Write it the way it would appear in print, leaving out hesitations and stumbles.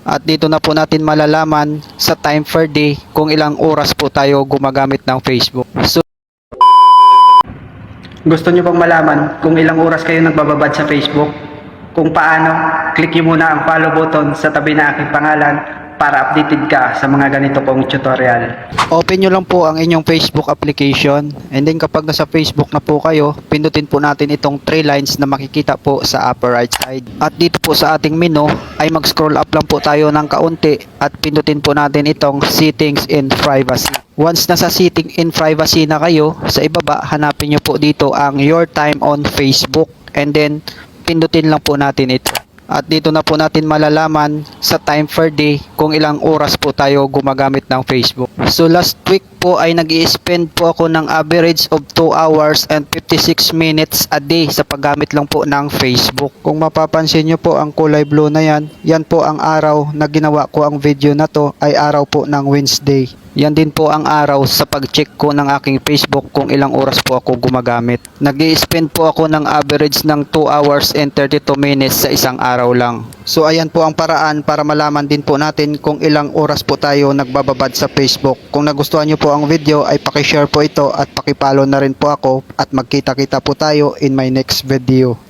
At dito na po natin malalaman sa time per day kung ilang oras po tayo gumagamit ng Facebook. So, gusto nyo bang malaman kung ilang oras kayo nagbababad sa Facebook? Kung paano, click nyo muna ang follow button sa tabi na aking pangalan para updated ka sa mga ganito kong tutorial. Open nyo lang po ang inyong Facebook application, and then kapag nasa Facebook na po kayo, pindutin po natin itong 3 lines na makikita po sa upper right side. At dito po sa ating menu ay mag-scroll up lang po tayo ng kaunti at pindutin po natin itong Settings and Privacy. Once nasa Setting in Privacy na kayo, sa ibaba hanapin nyo po dito ang Your Time on Facebook, and then pindutin lang po natin ito. At dito na po natin malalaman sa time per day kung ilang oras po tayo gumagamit ng Facebook. So last week po ay nag-i-spend po ako ng average of 2 hours and 56 minutes a day sa paggamit lang po ng Facebook. Kung mapapansin nyo po ang kulay blue na yan po ang araw na ginawa ko ang video na to, ay araw po ng Wednesday. Yan din po ang araw sa pag-check ko ng aking Facebook kung ilang oras po ako gumagamit. Nag-i-spend po ako ng average ng 2 hours and 32 minutes sa isang araw lang. So ayan po ang paraan para malaman din po natin kung ilang oras po tayo nagbababad sa Facebook. Kung nagustuhan nyo po ang video ay paki-share po ito at paki-follow na rin po ako, at magkita-kita po tayo in my next video.